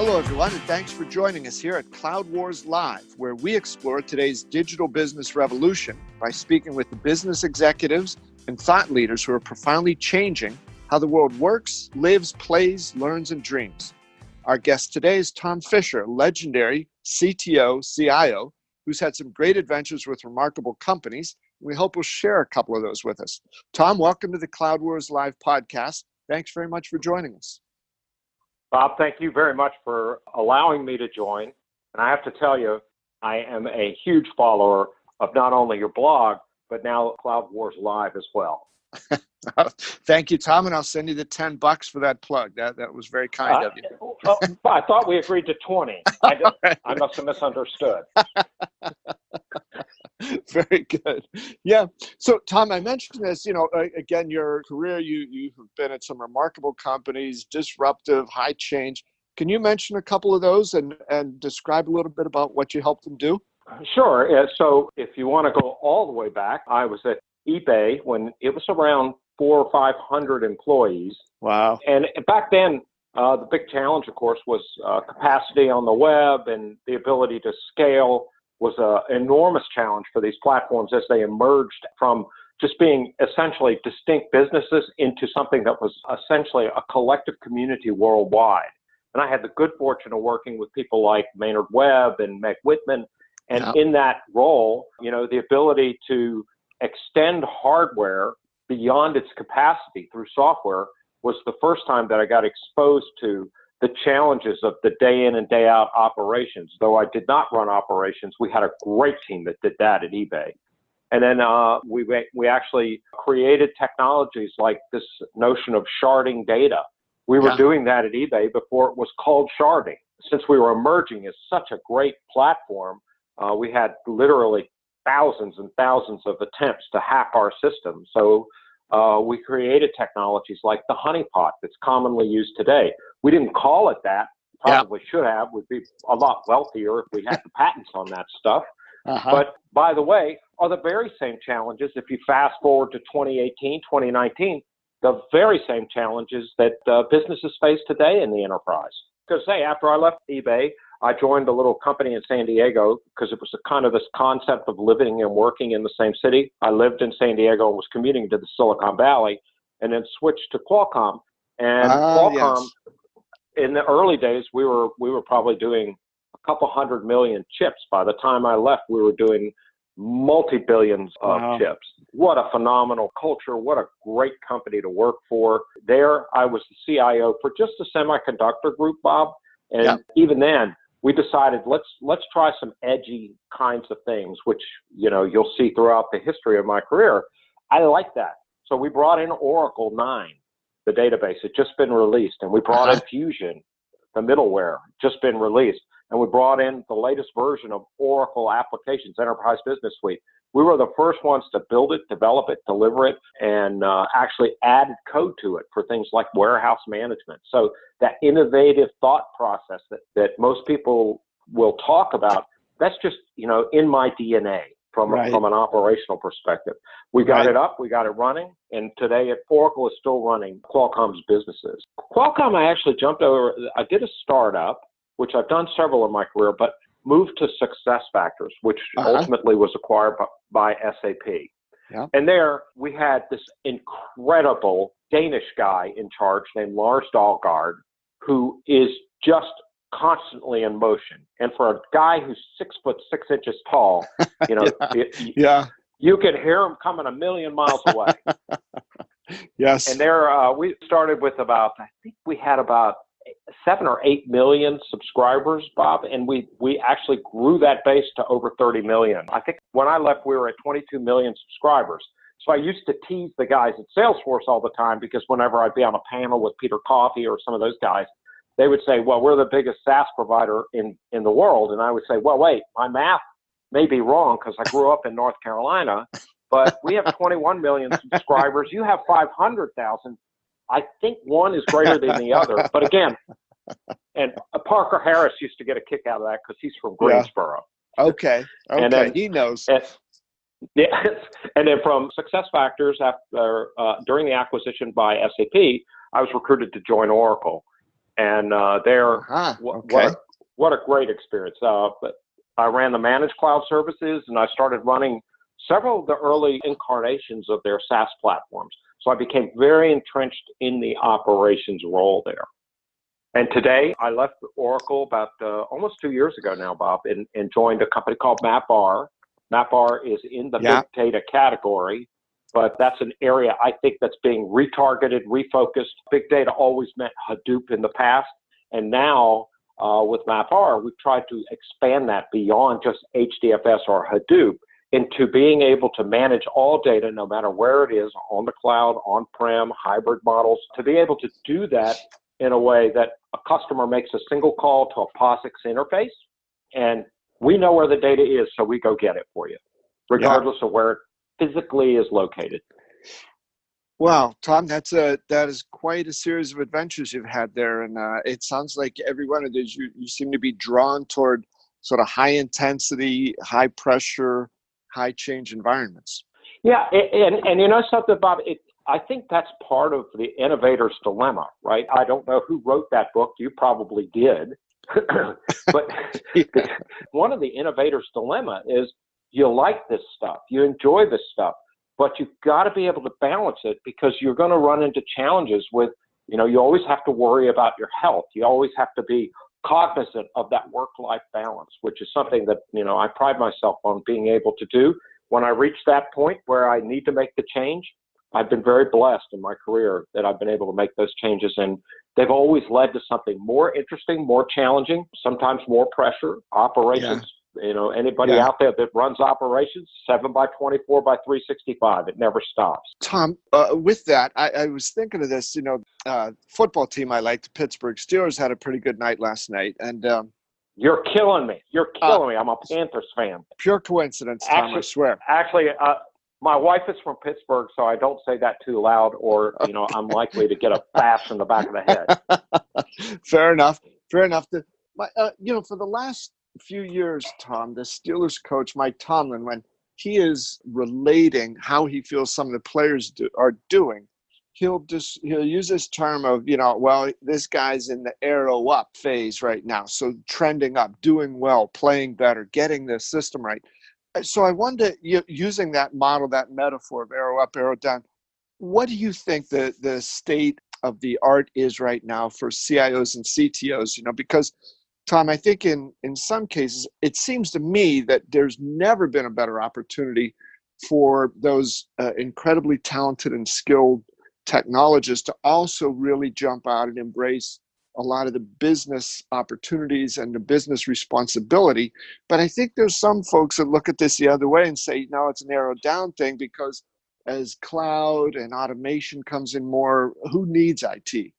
Hello, everyone, and thanks for joining us here at Cloud Wars Live, where we explore today's digital business revolution by speaking with the business executives and thought leaders who are profoundly changing how the world works, lives, plays, learns, and dreams. Our guest today is Tom Fisher, legendary CTO, CIO, who's had some great adventures with remarkable companies. We hope will share a couple of those with us. Tom, welcome to the Cloud Wars Live podcast. Thanks very much for joining us. Bob, thank you very much for allowing me to join. And I have to tell you, I am a huge follower of not only your blog, but now Cloud Wars Live as well. Thank you, Tom, and I'll send you the $10 for that plug. That was very kind of you. I thought we agreed to 20. I must have misunderstood. Very good. Yeah. So, Tom, I mentioned this, again, your career, you've been at some remarkable companies, disruptive, high change. Can you mention a couple of those and describe a little bit about what you helped them do? Sure. So if you want to go all the way back, I was at eBay when it was around 400 or 500 employees. Wow. And back then, the big challenge, of course, was capacity on the web, and the ability to scale was an enormous challenge for these platforms as they emerged from just being essentially distinct businesses into something that was essentially a collective community worldwide. And I had the good fortune of working with people like Maynard Webb and Meg Whitman. And in that role, the ability to extend hardware beyond its capacity through software was the first time that I got exposed to the challenges of the day in and day out operations. Though I did not run operations, we had a great team that did that at eBay. And then we actually created technologies like this notion of sharding data. We were doing that at eBay before it was called sharding. Since we were emerging as such a great platform, we had literally thousands and thousands of attempts to hack our system. So we created technologies like the honeypot that's commonly used today. We didn't call it that. Probably should have. We'd be a lot wealthier if we had the patents on that stuff. But by the way, are the very same challenges, if you fast forward to 2018, 2019, the very same challenges that businesses face today in the enterprise. Because, after I left eBay, I joined a little company in San Diego because it was a kind of this concept of living and working in the same city. I lived in San Diego and was commuting to the Silicon Valley, and then switched to Qualcomm. And Qualcomm, in the early days, we were probably doing a couple 100 million chips. By the time I left, we were doing multi-billions of chips. What a phenomenal culture. What a great company to work for. There, I was the CIO for just a semiconductor group, Bob. And even then, we decided let's try some edgy kinds of things, which, you'll see throughout the history of my career. I like that. So we brought in Oracle 9, the database. It just been released. And we brought in Fusion, the middleware, just been released. And we brought in the latest version of Oracle Applications, Enterprise Business Suite. We were the first ones to build it, develop it, deliver it, and actually added code to it for things like warehouse management. So that innovative thought process that most people will talk about, that's just, in my DNA from an operational perspective. We got it up, we got it running, and today Oracle is still running Qualcomm's businesses. Qualcomm, I actually jumped over, I did a startup, which I've done several in my career, but moved to SuccessFactors, which ultimately was acquired by SAP. And there we had this incredible Danish guy in charge named Lars Dahlgaard, who is just constantly in motion. And for a guy who's 6'6" tall, you can hear him coming a million miles away. And there we started with I think we had about 7 or 8 million subscribers, Bob, and we actually grew that base to over 30 million. I think when I left, we were at 22 million subscribers. So I used to tease the guys at Salesforce all the time, because whenever I'd be on a panel with Peter Coffey or some of those guys, they would say, well, we're the biggest SaaS provider in the world. And I would say, well, wait, my math may be wrong because I grew up in North Carolina, but we have 21 million subscribers. You have 500,000. I think one is greater than the other. But again, and Parker Harris used to get a kick out of that because he's from Greensboro. Okay. And then, he knows. And then from SuccessFactors, after during the acquisition by SAP, I was recruited to join Oracle. And Okay. what a great experience. But I ran the managed cloud services, and I started running several of the early incarnations of their SaaS platforms. So I became very entrenched in the operations role there. And today, I left Oracle about almost 2 years ago now, Bob, and joined a company called MapR. MapR is in the big data category, but that's an area I think that's being retargeted, refocused. Big data always meant Hadoop in the past, and now with MapR, we've tried to expand that beyond just HDFS or Hadoop into being able to manage all data, no matter where it is, on the cloud, on-prem, hybrid models, to be able to do that in a way that a customer makes a single call to a POSIX interface, and we know where the data is, so we go get it for you, regardless of where it physically is located. Wow, Tom, that is quite a series of adventures you've had there, and it sounds like every one of these you seem to be drawn toward sort of high intensity, high pressure, high change environments. Yeah, and you know something, Bob? I think that's part of the innovator's dilemma, right? I don't know who wrote that book. You probably did. But one of the innovator's dilemma is you like this stuff, you enjoy this stuff, but you've got to be able to balance it, because you're going to run into challenges with, you always have to worry about your health. You always have to be cognizant of that work-life balance, which is something that, I pride myself on being able to do. When I reach that point where I need to make the change, I've been very blessed in my career that I've been able to make those changes, and they've always led to something more interesting, more challenging, sometimes more pressure, operations. Anybody out there that runs operations, 7x24 by 365, it never stops. Tom, with that, I was thinking of this, football team I like, the Pittsburgh Steelers, had a pretty good night last night. And you're killing me. You're killing me. I'm a Panthers fan. Pure coincidence, Tom, I swear. Actually, my wife is from Pittsburgh, so I don't say that too loud, or, I'm likely to get a bash in the back of the head. Fair enough. For the last few years, Tom, the Steelers coach, Mike Tomlin, when he is relating how he feels some of the players are doing, he'll use this term of, this guy's in the arrow up phase right now. So trending up, doing well, playing better, getting the system right. So I wonder, using that model, that metaphor of arrow up, arrow down, what do you think the state of the art is right now for CIOs and CTOs? Because, Tom, I think in some cases, it seems to me that there's never been a better opportunity for those incredibly talented and skilled technologists to also really jump out and embrace a lot of the business opportunities and the business responsibility. But I think there's some folks that look at this the other way and say, no, it's an arrow down thing, because as cloud and automation comes in more, who needs IT?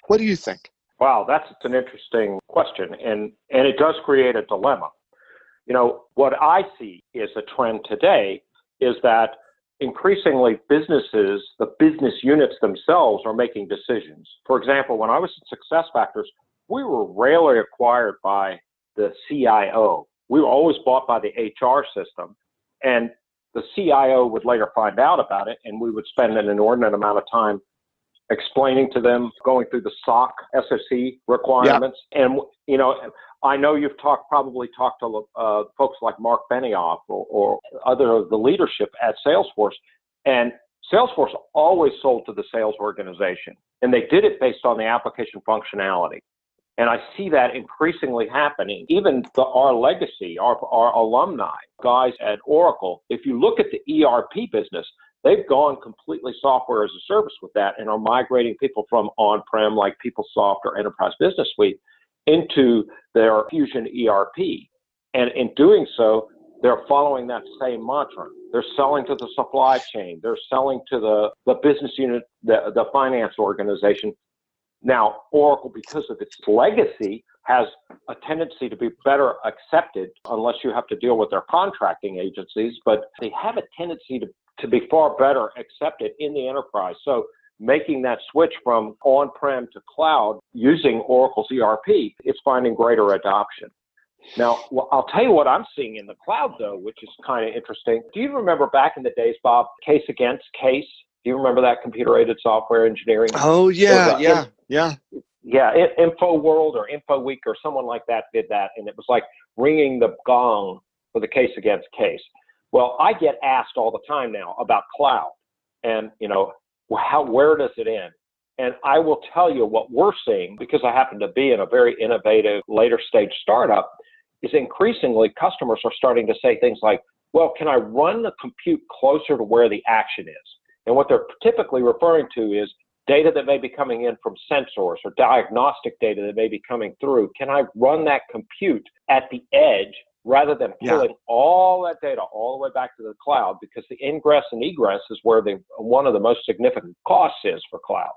What do you think? Wow, that's an interesting question, and it does create a dilemma. What I see is a trend today is that increasingly businesses, the business units themselves, are making decisions. For example, when I was at SuccessFactors, we were rarely acquired by the CIO. We were always bought by the HR system, and the CIO would later find out about it, and we would spend an inordinate amount of time explaining to them, going through the SOC requirements. Yeah. And, I know you've probably talked to folks like Mark Benioff or other of the leadership at Salesforce. And Salesforce always sold to the sales organization, and they did it based on the application functionality. And I see that increasingly happening. Even our legacy, our alumni, guys at Oracle, if you look at the ERP business, they've gone completely software as a service with that and are migrating people from on-prem like PeopleSoft or Enterprise Business Suite into their Fusion ERP. And in doing so, they're following that same mantra. They're selling to the supply chain. They're selling to the business unit, the finance organization. Now, Oracle, because of its legacy, has a tendency to be better accepted unless you have to deal with their contracting agencies, but they have a tendency to be far better accepted in the enterprise. So making that switch from on-prem to cloud using Oracle's ERP, it's finding greater adoption. Now, I'll tell you what I'm seeing in the cloud, though, which is kind of interesting. Do you remember back in the days, Bob, Case Against Case? Do you remember that computer-aided software engineering? Oh, yeah. InfoWorld or InfoWeek or someone like that did that, and it was like ringing the gong for the case against case. Well, I get asked all the time now about cloud, and where does it end? And I will tell you what we're seeing, because I happen to be in a very innovative later stage startup, is increasingly customers are starting to say things like, well, can I run the compute closer to where the action is? And what they're typically referring to is data that may be coming in from sensors or diagnostic data that may be coming through. Can I run that compute at the edge rather than pulling all that data all the way back to the cloud? Because the ingress and egress is where one of the most significant costs is for cloud.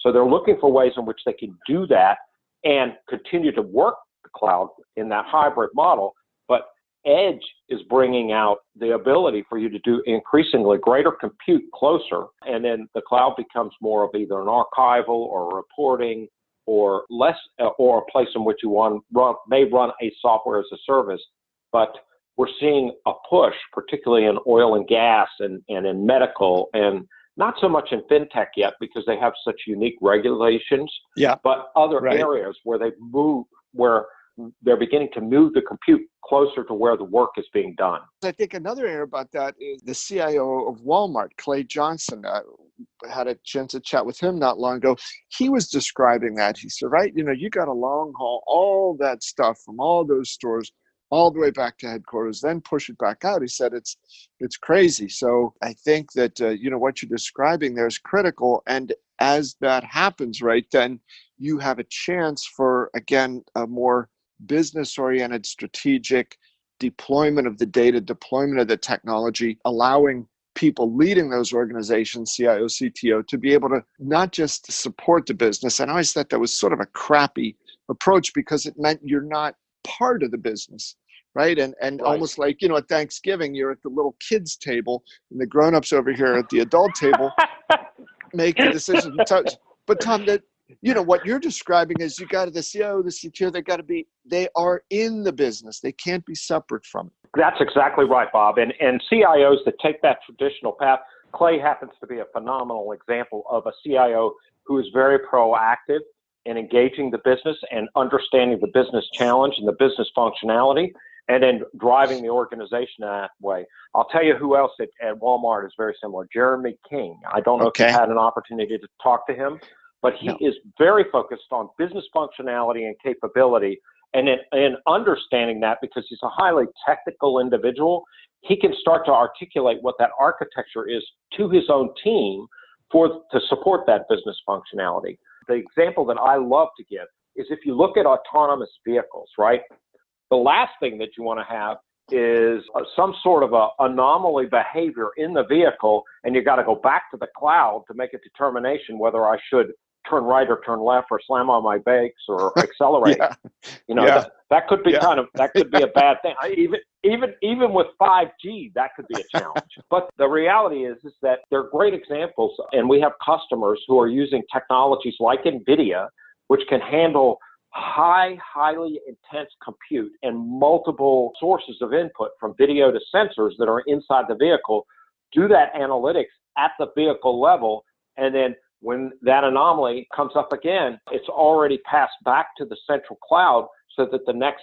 So they're looking for ways in which they can do that and continue to work the cloud in that hybrid model. But edge is bringing out the ability for you to do increasingly greater compute closer, and then the cloud becomes more of either an archival or reporting or less, or a place in which you may run a software as a service. But we're seeing a push, particularly in oil and gas and in medical, and not so much in fintech yet because they have such unique regulations, but other areas where they're beginning to move the compute closer to where the work is being done. I think another area about that is the CIO of Walmart, Clay Johnson. I had a chance to chat with him not long ago. He was describing that. He said, you got a long haul, all that stuff from all those stores all the way back to headquarters, then push it back out. He said it's crazy. So I think that what you're describing there is critical. And as that happens, then you have a chance for, again, a more business-oriented strategic deployment of the data, deployment of the technology, allowing people leading those organizations, CIO, CTO, to be able to not just support the business. And I always thought that was sort of a crappy approach because it meant you're not part of the business, right? And almost like, at Thanksgiving, you're at the little kids table and the grown-ups over here at the adult table make the decisions. But Tom, what you're describing is you got the CIO, the CTO, they are in the business. They can't be separate from it. That's exactly right, Bob. And CIOs that take that traditional path, Clay happens to be a phenomenal example of a CIO who is very proactive in engaging the business and understanding the business challenge and the business functionality, and then driving the organization that way. I'll tell you who else at Walmart is very similar. Jeremy King. I don't know if you had an opportunity to talk to him, but he is very focused on business functionality and capability. And in understanding that, because he's a highly technical individual, he can start to articulate what that architecture is to his own team to support that business functionality. The example that I love to give is if you look at autonomous vehicles, right? The last thing that you want to have is some sort of a anomaly behavior in the vehicle, and you got to go back to the cloud to make a determination whether I should turn right or turn left or slam on my brakes or accelerate. That could be that could be a bad thing. Even with 5G, that could be a challenge. But the reality is that they're great examples, and we have customers who are using technologies like NVIDIA, which can handle highly intense compute and multiple sources of input from video to sensors that are inside the vehicle, do that analytics at the vehicle level, and then when that anomaly comes up again, it's already passed back to the central cloud so that the next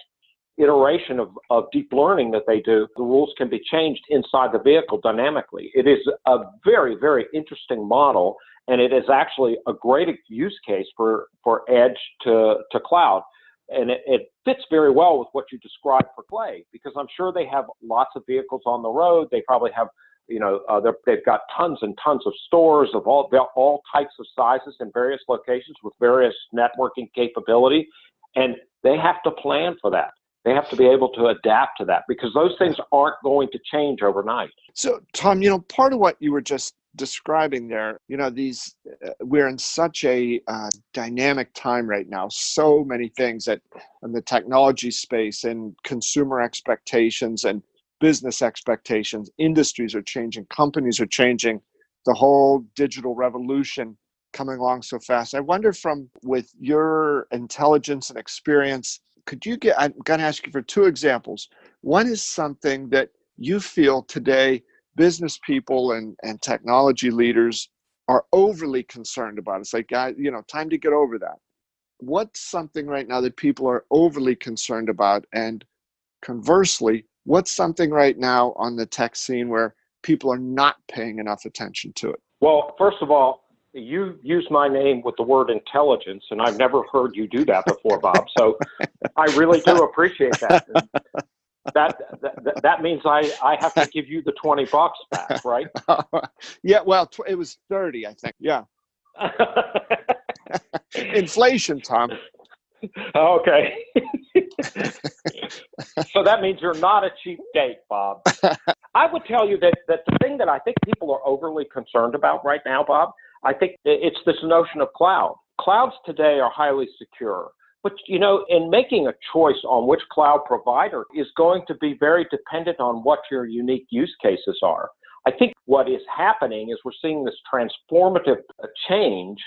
iteration of deep learning that they do, the rules can be changed inside the vehicle dynamically. It is a very, very interesting model, and it is actually a great use case for edge to cloud. And it fits very well with what you described for Clay, because I'm sure they have lots of vehicles on the road. They probably have they've got tons and tons of stores of all types of sizes in various locations with various networking capability, and they have to plan for that. They have to be able to adapt to that because those things aren't going to change overnight. So, Tom, part of what you were just describing there, we're in such a dynamic time right now. So many things in the technology space and consumer expectations and business expectations, industries are changing, companies are changing, the whole digital revolution coming along so fast. I wonder with your intelligence and experience, I'm going to ask you for two examples. One is something that you feel today business people and technology leaders are overly concerned about. It's like, guys, time to get over that. what's something right now that people are overly concerned about? And conversely, what's something right now on the tech scene where people are not paying enough attention to it? Well, first of all, you use my name with the word intelligence, and I've never heard you do that before, Bob. So I really do appreciate that. That means I have to give you the $20 back, right? Yeah, well, it was 30, I think. Yeah. Inflation, Tom. Okay. So that means you're not a cheap date, Bob. I would tell you that the thing that I think people are overly concerned about right now, Bob, I think it's this notion of cloud. Clouds today are highly secure. But, in making a choice on which cloud provider is going to be very dependent on what your unique use cases are. I think what is happening is we're seeing this transformative change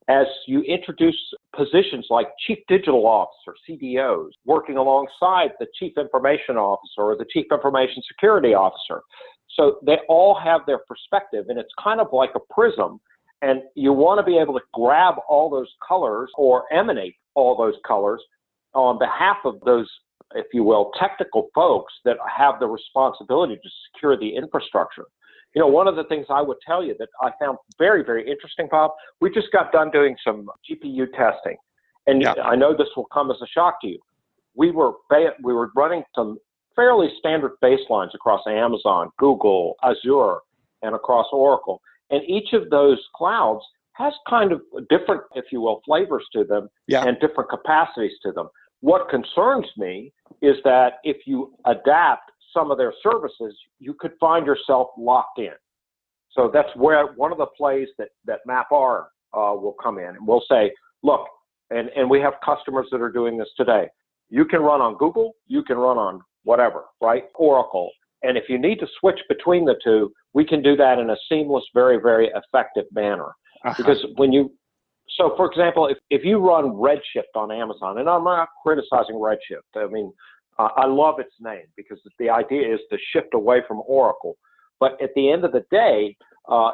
as you introduce positions like Chief Digital Officer, CDOs, working alongside the Chief Information Officer or the Chief Information Security Officer. So they all have their perspective, and it's kind of like a prism. And you want to be able to grab all those colors or emanate all those colors on behalf of those, if you will, technical folks that have the responsibility to secure the infrastructure. One of the things I would tell you that I found very, very interesting, Bob, we just got done doing some GPU testing. And yeah. I know this will come as a shock to you. We were running some fairly standard baselines across Amazon, Google, Azure, and across Oracle. And each of those clouds has kind of different, if you will, flavors to them and different capacities to them. What concerns me is that if you adapt some of their services, you could find yourself locked in. So that's where one of the plays that MapR will come in, and we'll say, look, and we have customers that are doing this today. You can run on Google, you can run on whatever, right? Oracle. And if you need to switch between the two, we can do that in a seamless, very, very effective manner. Because so for example, if you run Redshift on Amazon, and I'm not criticizing Redshift, I mean, I love its name because the idea is to shift away from Oracle. But at the end of the day,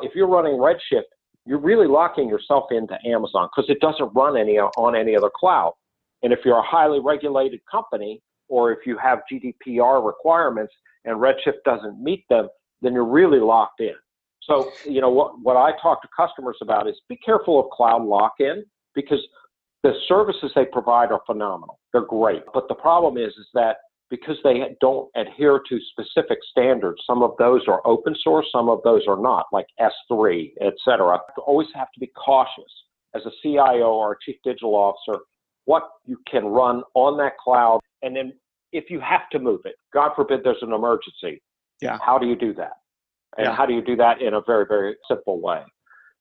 if you're running Redshift, you're really locking yourself into Amazon because it doesn't run on any other cloud. And if you're a highly regulated company, or if you have GDPR requirements and Redshift doesn't meet them, then you're really locked in. So, what I talk to customers about is be careful of cloud lock-in because the services they provide are phenomenal. They're great. But the problem is that because they don't adhere to specific standards, some of those are open source, some of those are not, like S3, et cetera. You always have to be cautious as a CIO or a chief digital officer, what you can run on that cloud. And then if you have to move it, God forbid there's an emergency, how do you do that? And how do you do that in a very, very simple way?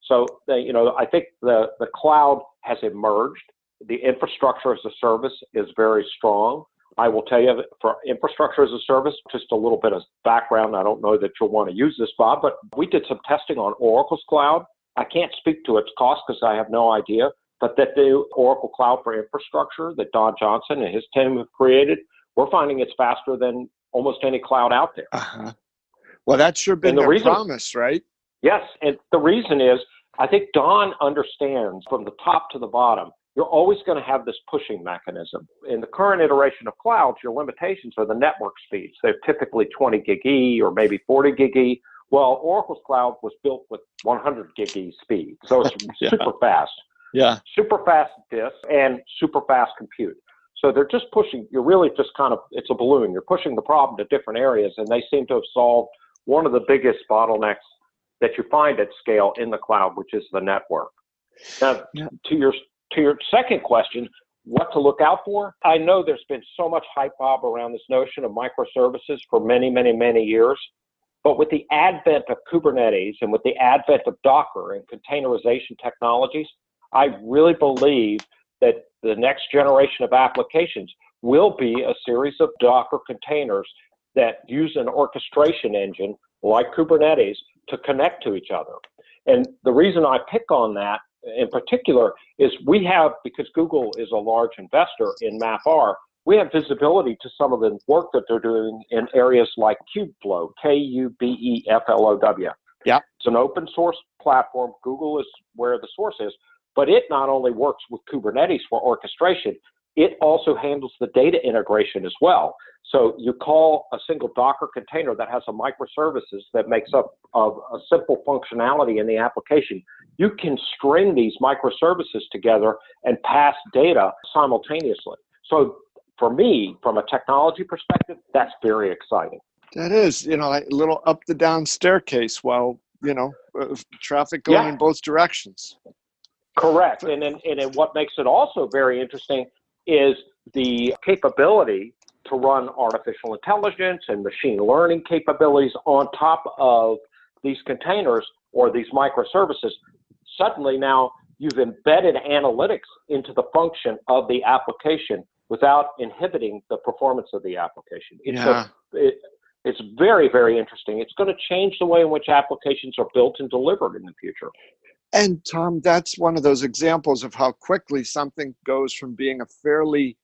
So, I think the cloud has emerged. The infrastructure as a service is very strong. I will tell you that for infrastructure as a service, just a little bit of background. I don't know that you'll want to use this, Bob, but we did some testing on Oracle's cloud. I can't speak to its cost because I have no idea, but that the Oracle Cloud for Infrastructure that Don Johnson and his team have created, we're finding it's faster than almost any cloud out there. Well, that's sure been their promise, right? Yes, and the reason is I think Don understands from the top to the bottom, you're always going to have this pushing mechanism. In the current iteration of clouds, your limitations are the network speeds. They're typically 20 gig E or maybe 40 gig E. Well, Oracle's cloud was built with 100 gig E speed, so it's super fast. Yeah. Super fast disk and super fast compute. So they're just pushing, you're really just kind of, it's a balloon. You're pushing the problem to different areas, and they seem to have solved one of the biggest bottlenecks that you find at scale in the cloud, which is the network. Now, to your second question, what to look out for? I know there's been so much hype, Bob, around this notion of microservices for many, many, many years. But with the advent of Kubernetes and with the advent of Docker and containerization technologies, I really believe that the next generation of applications will be a series of Docker containers that use an orchestration engine like Kubernetes to connect to each other. And the reason I pick on that in particular is we have, because Google is a large investor in MapR, we have visibility to some of the work that they're doing in areas like Kubeflow, Kubeflow. Yeah. It's an open source platform. Google is where the source is, but it not only works with Kubernetes for orchestration, it also handles the data integration as well. So you call a single Docker container that has a microservices that makes up of a simple functionality in the application. You can string these microservices together and pass data simultaneously. So for me, from a technology perspective, that's very exciting. That is, like a little up the down staircase while, traffic going in both directions. Correct. And then what makes it also very interesting is the capability to run artificial intelligence and machine learning capabilities on top of these containers or these microservices. Suddenly now you've embedded analytics into the function of the application without inhibiting the performance of the application. It's very, very interesting. It's going to change the way in which applications are built and delivered in the future. And Tom, that's one of those examples of how quickly something goes from being a fairly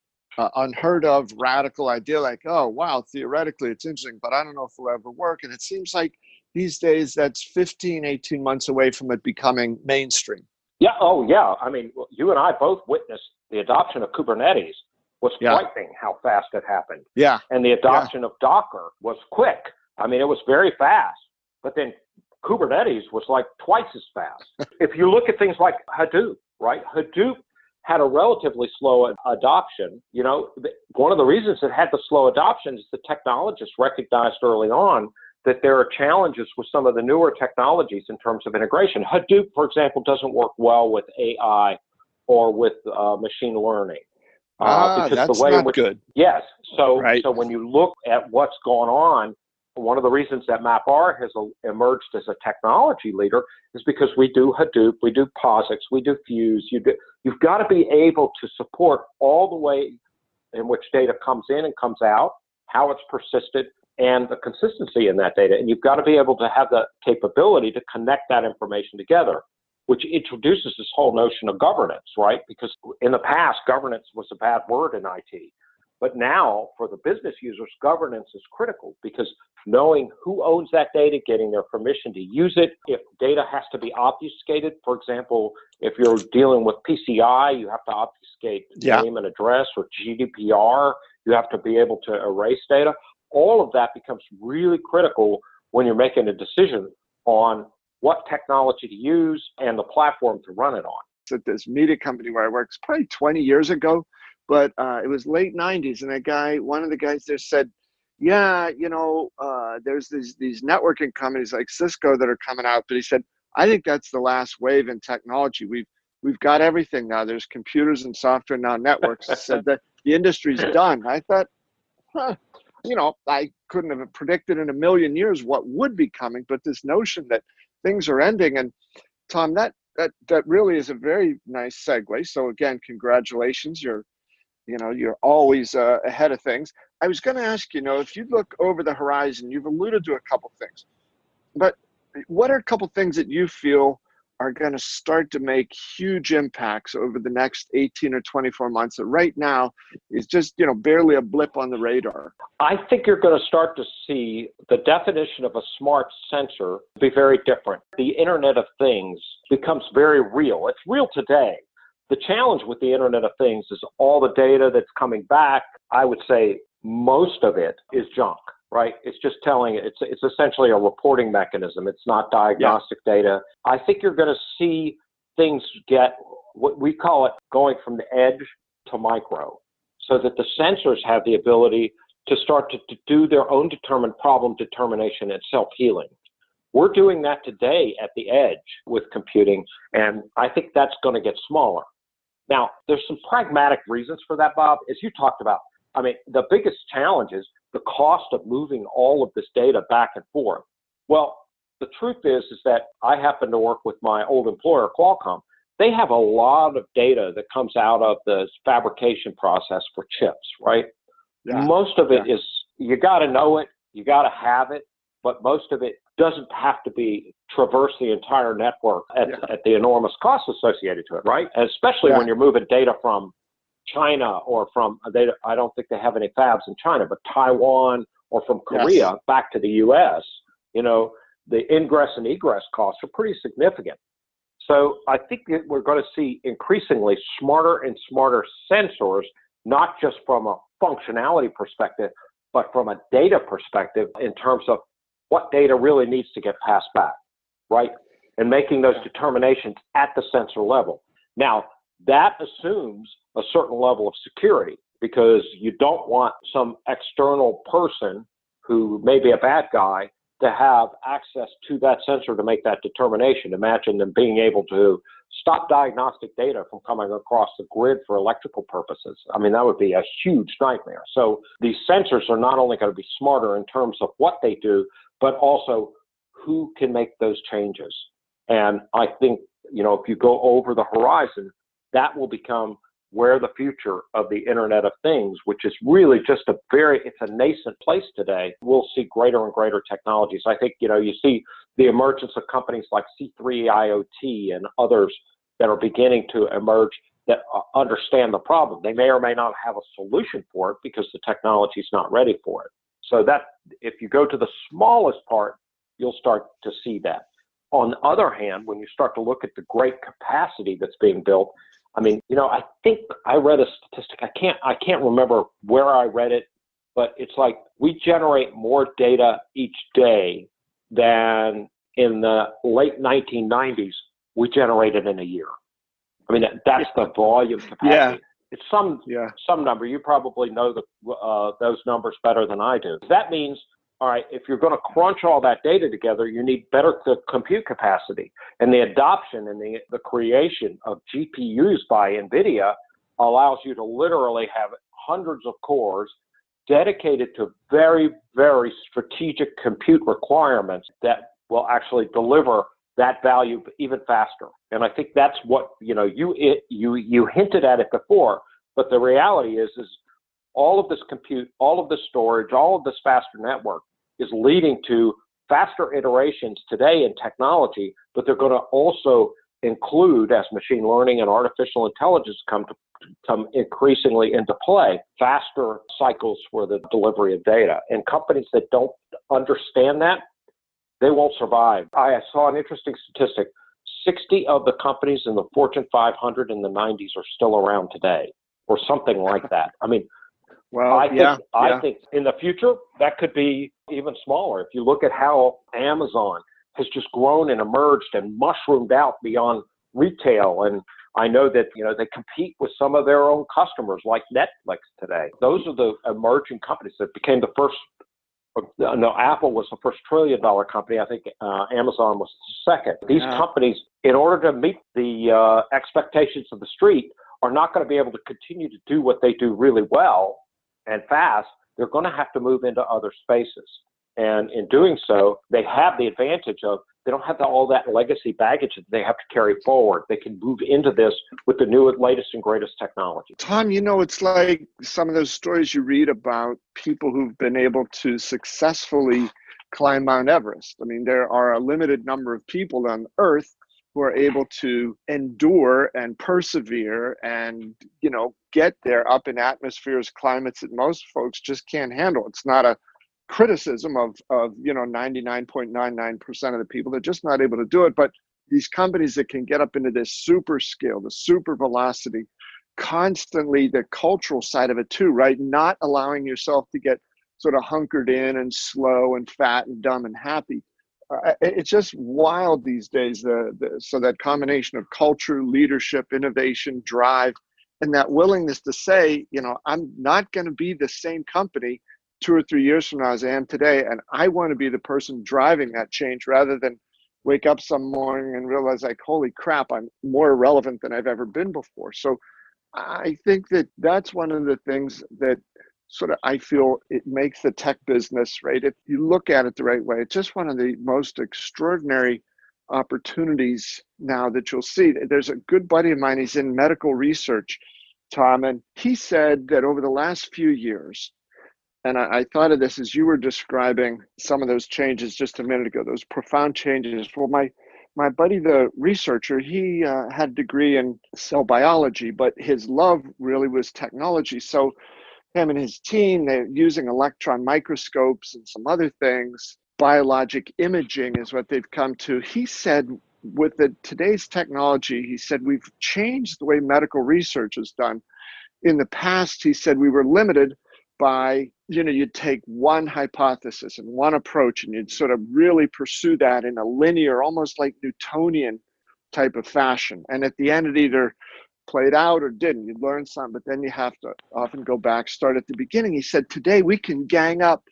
unheard of radical idea, like, oh, wow, theoretically it's interesting, but I don't know if it'll ever work. And it seems like these days that's 15, 18 months away from it becoming mainstream. Yeah. Oh, yeah. I mean, you and I both witnessed the adoption of Kubernetes was frightening how fast it happened. Yeah. And the adoption of Docker was quick. I mean, it was very fast, but then Kubernetes was like twice as fast. If you look at things like Hadoop, right? Hadoop had a relatively slow adoption. One of the reasons it had the slow adoption is the technologists recognized early on that there are challenges with some of the newer technologies in terms of integration. Hadoop, for example, doesn't work well with AI or with machine learning. That's not good. Yes. So when you look at what's going on, one of the reasons that MapR has emerged as a technology leader is because we do Hadoop, we do POSIX, we do Fuse. You've got to be able to support all the way in which data comes in and comes out, how it's persisted, and the consistency in that data. And you've got to be able to have the capability to connect that information together, which introduces this whole notion of governance, right? Because in the past, governance was a bad word in IT. But now, for the business users, governance is critical because knowing who owns that data, getting their permission to use it, if data has to be obfuscated, for example, if you're dealing with PCI, you have to obfuscate name and address, or GDPR, you have to be able to erase data. All of that becomes really critical when you're making a decision on what technology to use and the platform to run it on. At this media company where I worked, it's probably 20 years ago, but it was late 90s, and one of the guys there said, there's these networking companies like Cisco that are coming out, but he said, I think that's the last wave in technology. We've got everything now. There's computers and software now, networks. He said that the industry's done. I thought, I couldn't have predicted in a million years what would be coming, but this notion that things are ending. And Tom, that really is a very nice segue. So again, congratulations. You're always ahead of things. I was going to ask, if you look over the horizon, you've alluded to a couple things, but what are a couple things that you feel are going to start to make huge impacts over the next 18 or 24 months that right now is just, barely a blip on the radar? I think you're going to start to see the definition of a smart sensor be very different. The Internet of Things becomes very real. It's real today. The challenge with the Internet of Things is all the data that's coming back. I would say most of it is junk, right? It's just it's essentially a reporting mechanism. It's not diagnostic data. I think you're going to see things get what we call it going from the edge to micro, so that the sensors have the ability to start to do their own determined problem determination and self-healing. We're doing that today at the edge with computing, and I think that's going to get smaller. Now, there's some pragmatic reasons for that, Bob, as you talked about. I mean, the biggest challenge is the cost of moving all of this data back and forth. Well, the truth is that I happen to work with my old employer, Qualcomm. They have a lot of data that comes out of the fabrication process for chips, right? Yeah. Most of it is, you got to know it, you got to have it, but most of it doesn't have to be traverse the entire network at the enormous costs associated to it, right? Especially when you're moving data from China or from, I don't think they have any fabs in China, but Taiwan or from Korea back to the US, the ingress and egress costs are pretty significant. So I think that we're going to see increasingly smarter and smarter sensors, not just from a functionality perspective, but from a data perspective in terms of what data really needs to get passed back, right? And making those determinations at the sensor level. Now, that assumes a certain level of security, because you don't want some external person who may be a bad guy to have access to that sensor to make that determination. Imagine them being able to stop diagnostic data from coming across the grid for electrical purposes. I mean, that would be a huge nightmare. So these sensors are not only going to be smarter in terms of what they do, but also who can make those changes. And I think, if you go over the horizon, that will become where the future of the Internet of Things, which is really just it's a nascent place today, we'll see greater and greater technologies. I think, you see the emergence of companies like C3 IoT and others that are beginning to emerge that understand the problem. They may or may not have a solution for it because the technology is not ready for it. So that if you go to the smallest part, you'll start to see that. On the other hand, when you start to look at the great capacity that's being built, I mean, I think I read a statistic. I can't remember where I read it, but it's like we generate more data each day than in the late 1990s we generated in a year. I mean, that's the volume capacity. Yeah. It's some number. You probably know those numbers better than I do. That means, all right, if you're going to crunch all that data together, you need better compute capacity. And the adoption and the creation of GPUs by NVIDIA allows you to literally have hundreds of cores dedicated to very, very strategic compute requirements that will actually deliver that value even faster. And I think that's what, you hinted at it before, but the reality is all of this compute, all of this storage, all of this faster network is leading to faster iterations today in technology, but they're going to also include, as machine learning and artificial intelligence come increasingly into play, faster cycles for the delivery of data. And companies that don't understand that, they won't survive. I saw an interesting statistic. 60 of the companies in the Fortune 500 in the 90s are still around today, or something like that. I mean, well, I think in the future, that could be even smaller. If you look at how Amazon has just grown and emerged and mushroomed out beyond retail. And I know that, they compete with some of their own customers like Netflix today. Those are the emerging companies that became the first. No, Apple was the first $1 trillion company. I think Amazon was the second. These companies, in order to meet the expectations of the street, are not going to be able to continue to do what they do really well and fast. They're going to have to move into other spaces. And in doing so, they have the advantage of they don't have all that legacy baggage that they have to carry forward. They can move into this with the newest, latest, and greatest technology. Tom, it's like some of those stories you read about people who've been able to successfully climb Mount Everest. I mean, there are a limited number of people on Earth who are able to endure and persevere and, get there up in atmospheres, climates that most folks just can't handle. It's not a criticism of 99.99% of the people. They're just not able to do it. But these companies that can get up into this super scale, the super velocity, constantly the cultural side of it too, right? Not allowing yourself to get sort of hunkered in and slow and fat and dumb and happy. It's just wild these days. So that combination of culture, leadership, innovation, drive, and that willingness to say, I'm not going to be the same company 2 or 3 years from now as I am today. And I want to be the person driving that change rather than wake up some morning and realize like, holy crap, I'm more irrelevant than I've ever been before. So I think that's one of the things that sort of, I feel it makes the tech business, right? If you look at it the right way, it's just one of the most extraordinary opportunities now that you'll see. There's a good buddy of mine, he's in medical research, Tom, and he said that over the last few years, and I thought of this as you were describing some of those changes just a minute ago, those profound changes. Well, my buddy, the researcher, he had a degree in cell biology, but his love really was technology. So him and his team, they're using electron microscopes and some other things. Biologic imaging is what they've come to. He said with today's technology, he said, we've changed the way medical research is done. In the past, he said, we were limited by, you'd take one hypothesis and one approach, and you'd sort of really pursue that in a linear, almost like Newtonian type of fashion. And at the end, it either played out or didn't. You'd learn something, but then you have to often go back, start at the beginning. He said, today we can gang up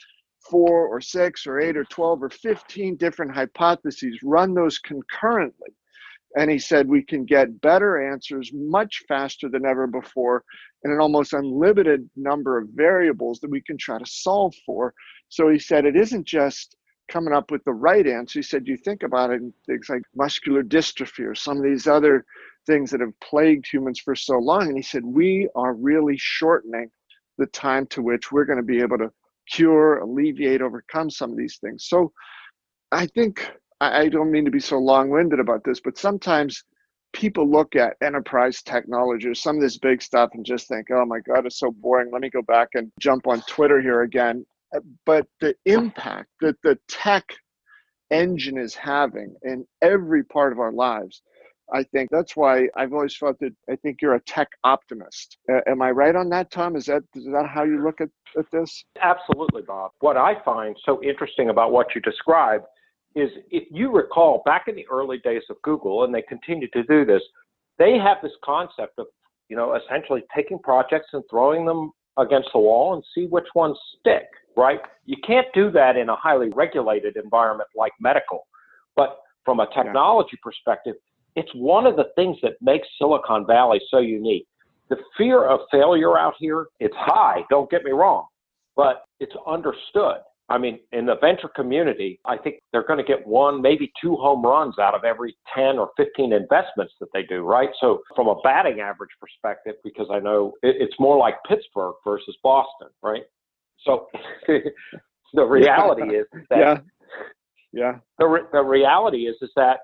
4 or 6 or 8 or 12 or 15 different hypotheses, run those concurrently. And he said, we can get better answers much faster than ever before, and an almost unlimited number of variables that we can try to solve for. So he said, it isn't just coming up with the right answer. He said, you think about it, things like muscular dystrophy or some of these other things that have plagued humans for so long. And he said, we are really shortening the time to which we're going to be able to cure, alleviate, overcome some of these things. So I think, I don't mean to be so long-winded about this, but sometimes people look at enterprise technology or some of this big stuff and just think, oh my God, it's so boring. Let me go back and jump on Twitter here again. But the impact that the tech engine is having in every part of our lives, I think that's why I've always felt that I think you're a tech optimist. Am I right on that, Tom? Is that how you look at this? Absolutely, Bob. What I find so interesting about what you described is, if you recall, back in the early days of Google, and they continue to do this, they have this concept of, essentially taking projects and throwing them against the wall and see which ones stick, right? You can't do that in a highly regulated environment like medical. But from a technology perspective, it's one of the things that makes Silicon Valley so unique. The fear of failure out here, it's high, don't get me wrong, but it's understood. I mean, in the venture community, I think they're going to get 1, maybe 2 home runs out of every 10 or 15 investments that they do, right? So from a batting average perspective, because I know it's more like Pittsburgh versus Boston, right? So the reality is that the reality is that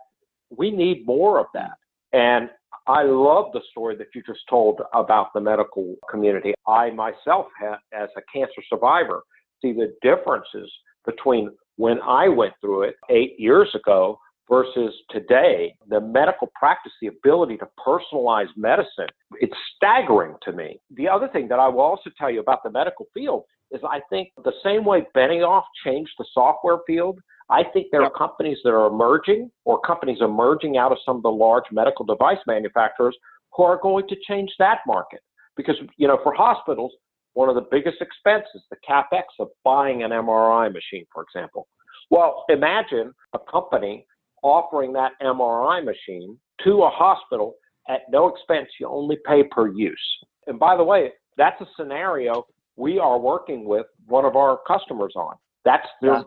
we need more of that. And I love the story that you just told about the medical community. I myself, as a cancer survivor, see the differences between when I went through it 8 years ago versus today. The medical practice, the ability to personalize medicine, it's staggering to me. The other thing that I will also tell you about the medical field is, I think the same way Benioff changed the software field, I think there are companies that are emerging, or companies emerging out of some of the large medical device manufacturers, who are going to change that market. Because, for hospitals, one of the biggest expenses, the CapEx of buying an MRI machine, for example. Well, imagine a company offering that MRI machine to a hospital at no expense. You only pay per use. And by the way, that's a scenario we are working with one of our customers on. That's the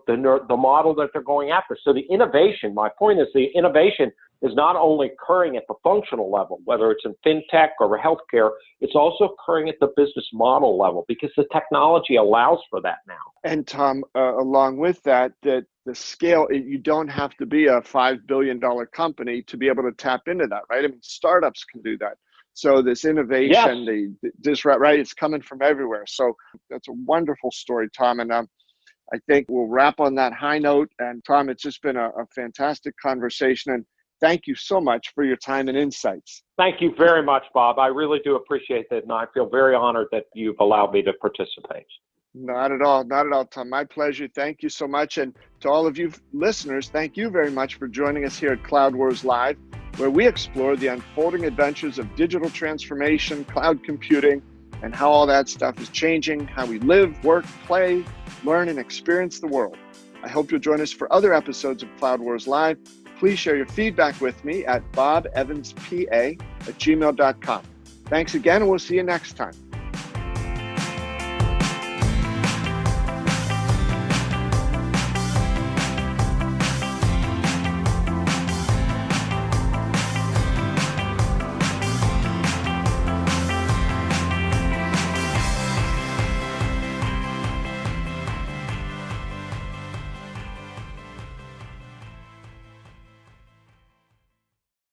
model that they're going after. So the innovation, my point is, the innovation is not only occurring at the functional level, whether it's in fintech or healthcare, it's also occurring at the business model level, because the technology allows for that now. And Tom, along with that, that the scale, you don't have to be a $5 billion company to be able to tap into that, right? I mean, startups can do that. So this innovation, right, it's coming from everywhere. So that's a wonderful story, Tom. And I think we'll wrap on that high note. And Tom, it's just been a fantastic conversation. And thank you so much for your time and insights. Thank you very much, Bob. I really do appreciate that. And I feel very honored that you've allowed me to participate. Not at all, Tom. My pleasure. Thank you so much. And to all of you listeners, thank you very much for joining us here at Cloud Wars Live, where we explore the unfolding adventures of digital transformation, cloud computing, and how all that stuff is changing how we live, work, play, learn, and experience the world. I hope you'll join us for other episodes of Cloud Wars Live. Please share your feedback with me at bobevanspa@gmail.com. Thanks again, and we'll see you next time.